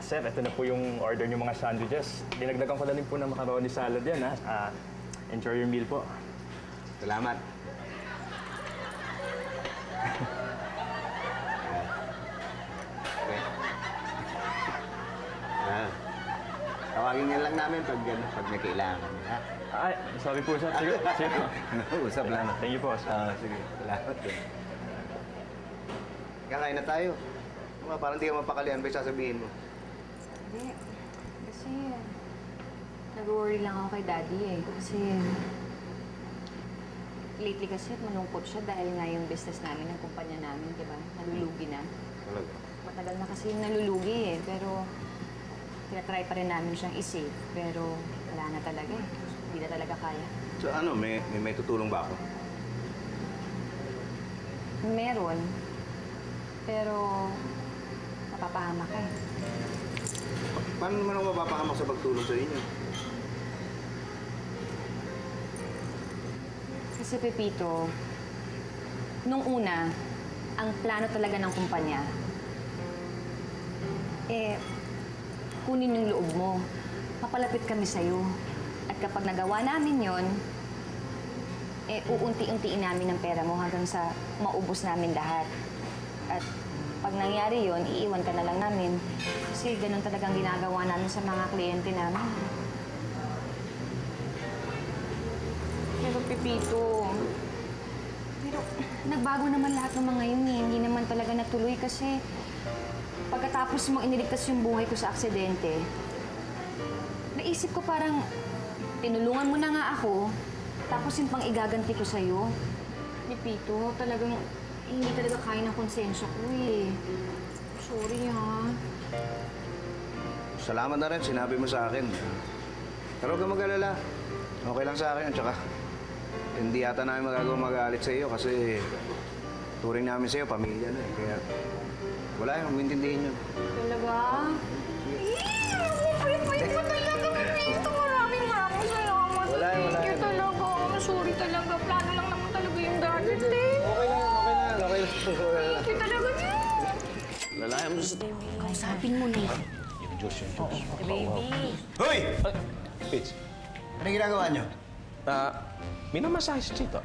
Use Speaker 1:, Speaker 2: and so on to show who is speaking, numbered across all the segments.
Speaker 1: Sir, ito na po yung order niyo mga sandwiches. Dinagdagan ko na rin po ng macaroni salad yan, ha? Enjoy your meal po.
Speaker 2: Salamat. Okay. Tawagin niya lang namin pag may kailangan. Ha?
Speaker 1: Ay, sorry po, sir. Sige, sige po.
Speaker 2: Usap lang.
Speaker 1: Thank you po, sir.
Speaker 2: Sige, salamat din. Kakain na tayo. Parang di ka mapakalian pa yung sasabihin mo.
Speaker 3: Hindi. Kasi nag-worry lang ako kay Daddy eh. Kasi lately kasi malungkot siya dahil nga yung business namin, ng kumpanya namin, di ba? Nalulugi na.
Speaker 2: Talaga?
Speaker 3: Matagal na kasi yung nalulugi eh. Pero tinatry pa rin namin siyang i-save. Pero wala na talaga eh. Hindi na talaga kaya.
Speaker 2: So ano, may tutulong ba ako?
Speaker 3: Meron. Pero mapapahamak ka eh.
Speaker 2: Paano naman ako mapapahamak sa pagtulong sa inyo?
Speaker 3: Kasi Pepito, nung una, ang plano talaga ng kumpanya, kunin yung loob mo. Papalapit kami sa'yo. At kapag nagawa namin yon, uunti-untiin namin ang pera mo hanggang sa maubos namin lahat. At pag nangyari yon, iiwan ka na lang namin. Kasi ganun talagang ginagawa namin sa mga kliyente namin. Pero Pepito, nagbago naman lahat ng mga yun eh. Hindi naman talaga natuloy kasi pagkatapos mo iniligtas yung buhay ko sa aksidente, naisip ko parang tinulungan mo na nga ako, tapos yung pang igaganti ko sa'yo. Pepito, talagang hindi talaga kaya ng konsensya ko eh. Sorry ha.
Speaker 2: Salamat na rin, sinabi mo sa akin. Pero huwag kang mag-alala. Okay lang sa akin, tsaka hindi yata namin magagawa magalit sa iyo kasi turing namin sa iyo, pamilya na eh. Kaya wala yung maintindihin yun.
Speaker 3: Talaga? Pwede mo talaga, Pepito. Maraming salamat.
Speaker 2: Wala.
Speaker 3: Thank you talaga. Sorry talaga. Plano lang naman talaga yung dati.
Speaker 2: Okay lang.
Speaker 3: Thank you talaga.
Speaker 2: Lalayan mo sa...
Speaker 3: Kausapin mo na yun.
Speaker 2: Yung Diyos.
Speaker 3: Baby.
Speaker 2: Hoy!
Speaker 4: Pitch,
Speaker 2: Ano ginagawa niyo?
Speaker 4: minamasahe si Chito.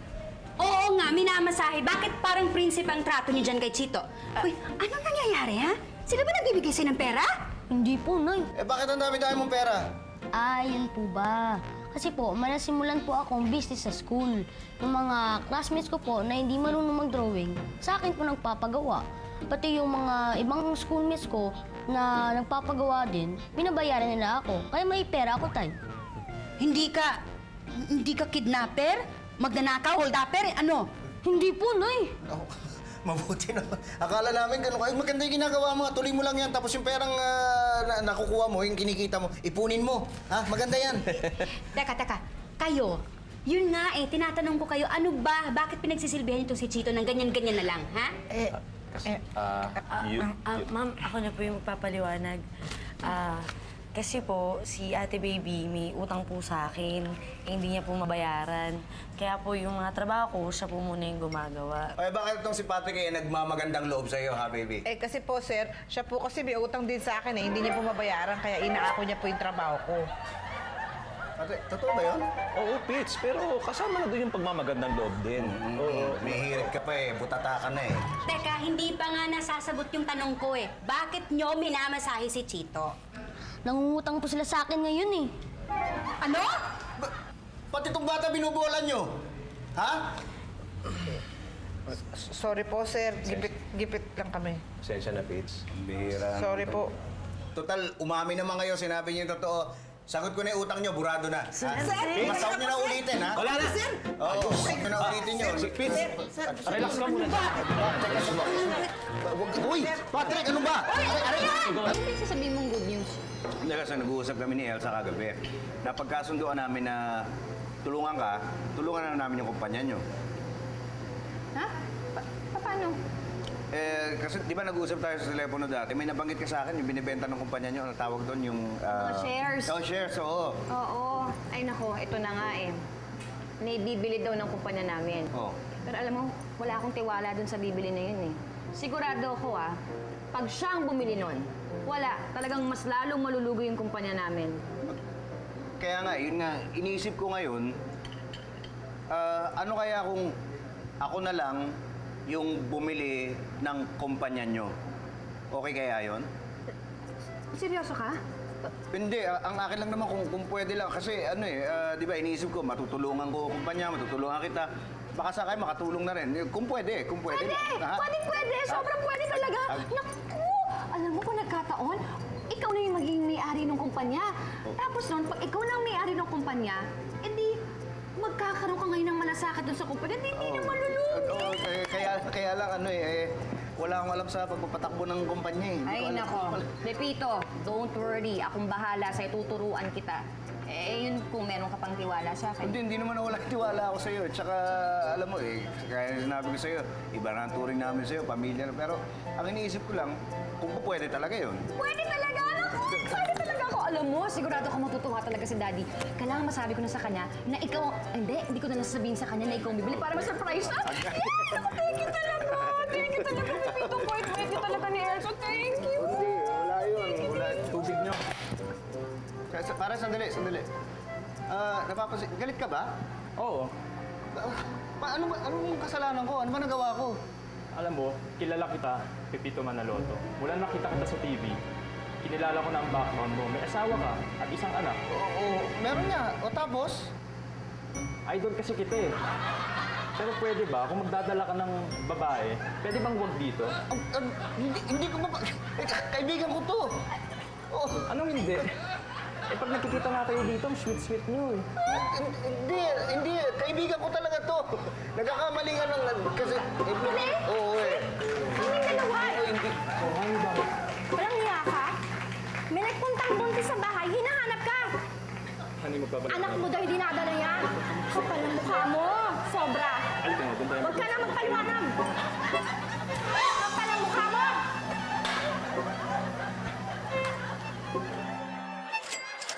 Speaker 5: Oo nga, minamasahe. Bakit parang prinsip ang trato niyo dyan kay Chito? Uy, anong nangyayari, ha? Sila ba nagbibigay sa'yo ng pera?
Speaker 6: Hindi po, Nay.
Speaker 2: Bakit ang dami-dami mong pera?
Speaker 6: Yun po ba? Kasi po, manasimulan po akong business sa school. Yung mga classmates ko po na hindi marunong mag-drawing, sa akin po nagpapagawa. Pati yung mga ibang schoolmates ko na nagpapagawa din, binabayaran nila ako. Kaya may pera ako, Tay.
Speaker 5: Hindi ka kidnapper? Magnanakaw, hold-upper? Ano?
Speaker 6: Hindi po, Nay.
Speaker 2: Oh, mabuti na. Akala namin ganun. Ay, maganda yung ginagawa mo. Tuloy mo lang yan. Tapos yung perang nakukuha mo, yung kinikita mo, ipunin mo. Ha? Maganda yan.
Speaker 5: Teka. Kayo, yun nga tinatanong ko kayo, ano ba? Bakit pinagsisilbihan ito si Chito ng ganyan-ganyan na lang, ha?
Speaker 7: Ma'am, ako na po yung magpapaliwanag. Kasi po, si Ate Baby may utang po sa akin. Hindi niya po mabayaran. Kaya po yung mga trabaho ko, siya po muna yung gumagawa.
Speaker 2: Ay, bakit itong si Patrick ay nagmamagandang loob sa'yo, ha, baby?
Speaker 8: Kasi po, sir, siya po kasi may utang din sa akin Hindi niya po mabayaran, kaya inaako niya po yung trabaho ko.
Speaker 2: Patrick, totoo ba yun?
Speaker 4: Oo, Pitch, pero kasama na doon yung pagmamagandang loob din. Oo.
Speaker 2: May hirit ka pa eh. Butata ka na eh.
Speaker 5: Teka, hindi pa nga nasasagot yung tanong ko Bakit nyo minamasahe si Chito?
Speaker 6: Nangungutang po sila sa akin ngayon eh.
Speaker 5: Ano?
Speaker 2: Pati itong bata binubuwalan nyo. Ha?
Speaker 8: Sorry po, sir. Gipit lang kami.
Speaker 4: Pasensya na, Pitch.
Speaker 2: Bihira.
Speaker 8: Sorry po.
Speaker 2: Total, umami naman kayo. Sinabi niyo yung totoo. Sagot ko na yung utang nyo, burado na. Sir! Masawag nyo na ulitin, ha?
Speaker 4: Wala na!
Speaker 2: Oo, huwag nyo na ulitin nyo.
Speaker 4: Pitch, relax ka muna.
Speaker 2: Uy! Patrick, ano ba?
Speaker 3: Ano yung sasabihin mong good news?
Speaker 2: Hindi kasi nag-uusap kami ni Elsa kagabi. Napagkasunduan namin na tulungan na namin yung kumpanya nyo.
Speaker 3: Ha? Paano?
Speaker 2: Kasi di ba nag-uusap tayo sa telepono dati, may nabanggit ka sa akin yung binibenta ng kumpanya nyo, ano tawag doon, yung...
Speaker 3: shares.
Speaker 2: Oh, shares, oo.
Speaker 3: Oo. Ay nako, ito na nga May bibili daw ng kumpanya namin.
Speaker 2: Oo.
Speaker 3: Pero alam mo, wala akong tiwala dun sa bibili na yun Sigurado ako pag siya ang bumili nun, wala. Talagang mas lalong malulugo yung kumpanya namin.
Speaker 2: Kaya nga, yun nga, iniisip ko ngayon, ano kaya kung ako na lang yung bumili ng kumpanya nyo? Okay kaya yon?
Speaker 3: Seryoso ka?
Speaker 2: Hindi, ang akin lang naman kung pwede lang. Kasi ano di ba, iniisip ko, matutulungan ko kumpanya, matutulungan kita. Baka sakay makatulong na rin. Kung pwede.
Speaker 3: Pwede!
Speaker 2: Ha?
Speaker 3: Pwede! Sobrang pwede talaga! Naku! Alam mo kung nagkataon, ikaw na yung magiging may-ari ng kumpanya. Tapos nun, pag ikaw na ang may-ari ng kumpanya, edi magkakaroon ka ngayon ng malasakit dun sa kumpanya, hindi na malulugi.
Speaker 2: Kaya lang wala akong alam sa pagpapatakbo ng kumpanya eh. Hindi
Speaker 3: Ay,
Speaker 2: ko alam.
Speaker 3: nako. Depito, don't worry. Akong bahala sa'yo. Tuturuan kita. Yun kung meron ka pang tiwala sa akin.
Speaker 2: Hindi naman wala tiwala ako sa'yo. Tsaka, alam mo kaya sinabi ko sa'yo, iba na ang turing namin sa'yo, pamilya na. Pero, ang iniisip ko lang, kung pwede talaga yun.
Speaker 3: Pwede talaga! Naku, excited talaga ako. Alam mo, sigurado ako matutuwa talaga si Daddy. Kailangan masabi ko na sa kanya na ikaw... Hindi ko na lang sasabihin sa kanya na ikaw ang bibili para ma-surprise na. Yes! Naku, thank you talaga! Thank you talaga, Pepito. Bait niyo talaga ni Elsa. Thank you!
Speaker 2: Hindi, wala yun. Wala. Tubig nyo. Para sandali. Galit ka ba?
Speaker 1: Oo.
Speaker 2: Anong kasalanan ko? Ano ba nagawa ko?
Speaker 1: Alam mo, kilala kita, Pepito Manaloto. Mula nakita kita sa TV, kinilala ko na ang background mo. May asawa ka at isang anak.
Speaker 2: Oo, meron nga. O tapos?
Speaker 1: Idol kasi kita eh. Pero pwede ba, kung magdadala ka ng babae, pwede bang wag dito?
Speaker 2: Hindi ko kaibigan ko to. Oh,
Speaker 1: Anong hindi? Pag nakikita nga kayo dito, ang sweet-sweet nyo eh.
Speaker 2: hindi. Kaibigan ko talaga to. Nagkakamali nga ng... Kasi... Oo eh.
Speaker 5: Kaming dalawa!
Speaker 2: Hindi.
Speaker 1: Ay, bakit?
Speaker 5: Walang hiya ka? May nagpuntang buntis sa bahay, hinahanap ka!
Speaker 1: Ano yung magpapalala?
Speaker 5: Anak mo daw dinadala yan. Kapal ang mukha mo. Sobra.
Speaker 1: Halika nga, puntahan
Speaker 5: Huwag ka na magpaliwanag. Kapal ang mukha mo.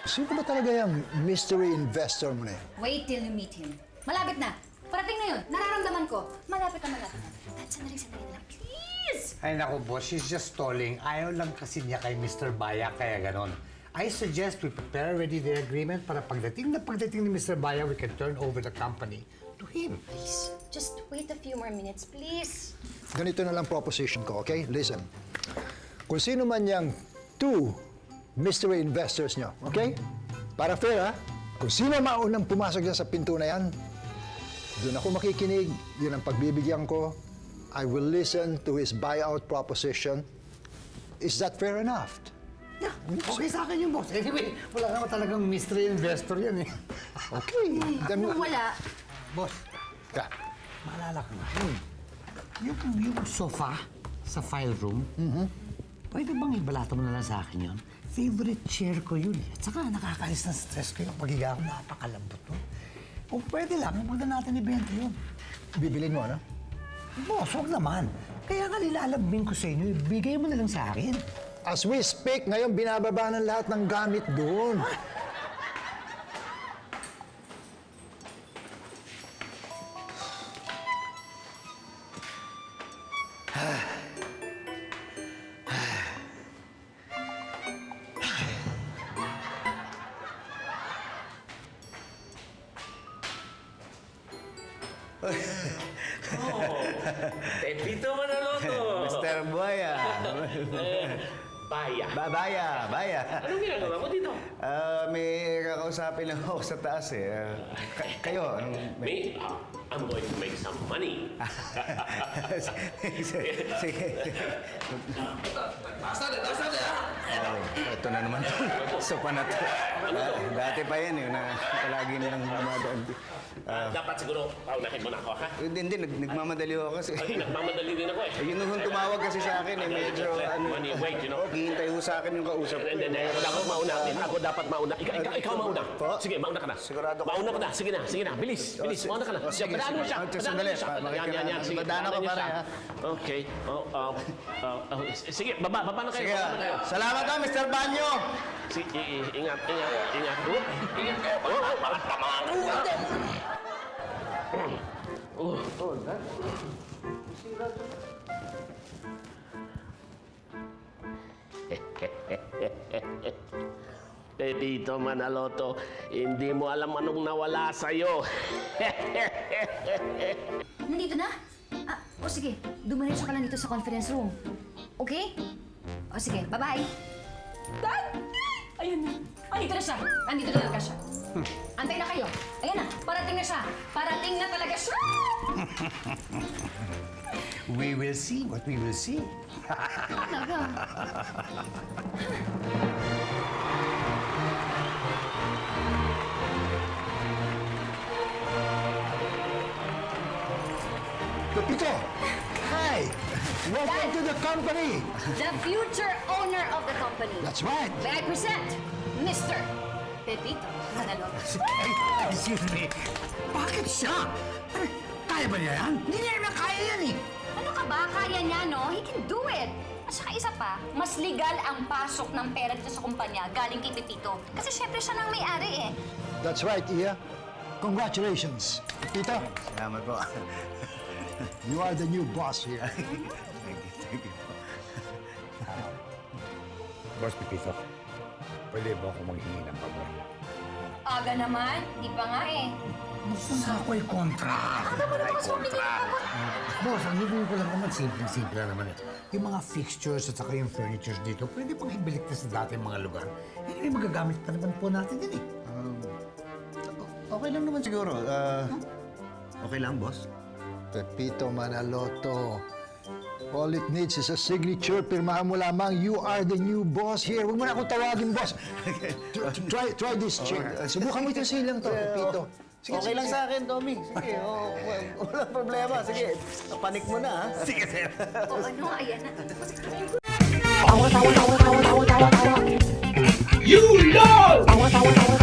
Speaker 9: Sino ba talaga yung mystery investor mo na yun?
Speaker 3: Wait till you meet him. Malapit na. Parating na yun. Nararamdaman ko. Malapit na. Dad, sandali na lang. Please!
Speaker 10: Ay naku boss, she's just stalling. Ayaw lang kasi niya kay Mr. Baya, kaya ganon. I suggest we prepare already the agreement para pagdating ni Mr. Baya, we can turn over the company to him.
Speaker 3: Please, just wait a few more minutes, please.
Speaker 9: Ganito na lang proposition ko, okay? Listen. Kung sino man yung two mystery investors nyo, okay? Para fair, ha? Kung sino maunang pumasok dyan sa pinto na yan, doon ako makikinig, yun ang pagbibigyan ko. I will listen to his buyout proposition. Is that fair enough?
Speaker 10: Yeah, okay sa akin yung boss. Anyway, wala naman talagang mystery investor yan eh.
Speaker 9: Okay. Then,
Speaker 3: Wala.
Speaker 10: Boss,
Speaker 9: yeah.
Speaker 10: maalala ko na. Yung sofa sa file room, pwede bang ibalata mo na lang sa akin yun? Favorite chair ko yun eh. At saka nakakaalis ng stress ko yung pagiga ko. Napakalambot no? Kung pwede lang, huwag na natin ibenta yun.
Speaker 9: Bibilin mo, ano?
Speaker 10: Boss, huwag naman. Kaya nga nilalambing ko sa inyo, ibigay mo na lang sa akin.
Speaker 9: As we speak, ngayon binababa ng lahat ng gamit doon.
Speaker 4: Pepito Manaloto!
Speaker 2: Mr. Boya.
Speaker 4: Baya.
Speaker 2: Baya.
Speaker 4: Anong ginagawa mo dito?
Speaker 2: May kakausapin lang ako sa taas eh. Kayo, anong...
Speaker 4: Me, I'm going to make some money.
Speaker 2: Sige. Ito na naman to. Sopa na to. Dati pa yan eh, na palagi nilang dumadaan.
Speaker 4: Dapat siguro paunahin mo na ako, ha?
Speaker 2: Hindi, nagmamadali ako kasi.
Speaker 4: Ay, nagmamadali din ako eh.
Speaker 2: Yun yung tumawag kasi sa akin eh, medyo
Speaker 4: Money, wait, you know.
Speaker 2: hihintay ko sa akin yung kausap ko.
Speaker 4: Hindi. Ako mauna. Ako dapat mauna. Ikaw mauna.
Speaker 2: Po?
Speaker 4: Sige, mauna ka na.
Speaker 2: Sigurado ka?
Speaker 4: Mauna ka na. Sige na. Bilis. Mauna ka na.
Speaker 2: Sige,
Speaker 4: Padaan mo siya.
Speaker 2: sandali.
Speaker 4: Yan. Sige,
Speaker 2: Padaan ako
Speaker 4: padaanin
Speaker 2: para,
Speaker 4: siya.
Speaker 2: ha?
Speaker 4: Okay. Sige, baba na kayo.
Speaker 2: Sige,
Speaker 4: Baba na kayo.
Speaker 2: salamat ka, Mr. Banyo!
Speaker 4: Sige, ingat. Ingat kayo. Mga tama.
Speaker 11: Pepito Manaloto, hindi mo alam anong nawala sa'yo.
Speaker 3: Nandito na? O sige, dumiretso ka lang dito sa conference room. Okay? O sige, bye-bye. Dad! Ayun na. Andito na siya. Andito na talaga siya. Antay na kayo. Ayan na, parating na siya. Parating na talaga siya!
Speaker 10: We will see what we will see.
Speaker 3: Talaga.
Speaker 9: Pepito! Hi! Welcome to the company!
Speaker 3: The future owner of the company.
Speaker 9: That's right!
Speaker 3: May I present, Mr. Pepito Manaloto.
Speaker 10: Excuse me. Bakit siya? Kaya ba niya yan? Hindi niya naman kaya yan eh.
Speaker 3: Ano ka ba? Kaya niya, no? He can do it. At saka isa pa, mas legal ang pasok ng pera dito sa kumpanya galing kay Pepito. Kasi syempre siya nang may-ari eh.
Speaker 9: That's right, Iya. Congratulations. Pepito,
Speaker 2: Salamat po.
Speaker 9: you are the new boss here.
Speaker 2: Thank you.
Speaker 10: Boss Pepito, pwede ba ako maghingi ng pabor?
Speaker 3: Aga naman, di pa nga eh.
Speaker 10: Gusto nga ako yung kontra. Boss, ang hibig ko lang naman, simple lang naman eh. Yung mga fixtures at saka yung furnitures dito, pwede pang ibalik na sa dati mga lugar. Anyway, magagamit pa naman po natin din eh.
Speaker 2: Okay lang naman siguro. Okay lang, boss?
Speaker 9: Pepito Manaloto. All it needs is a signature. Pirmahan mo lamang, you are the new boss here. Huwag mo na akong tawagin, boss. Try this chair. Subukan mo itong silang to, Pepito.
Speaker 2: Okay lang sa akin, Tommy. Sige, walang problema. Sige, panik mo na, ha?
Speaker 10: Sige, sir.
Speaker 3: O ano, ayan na.
Speaker 11: You know!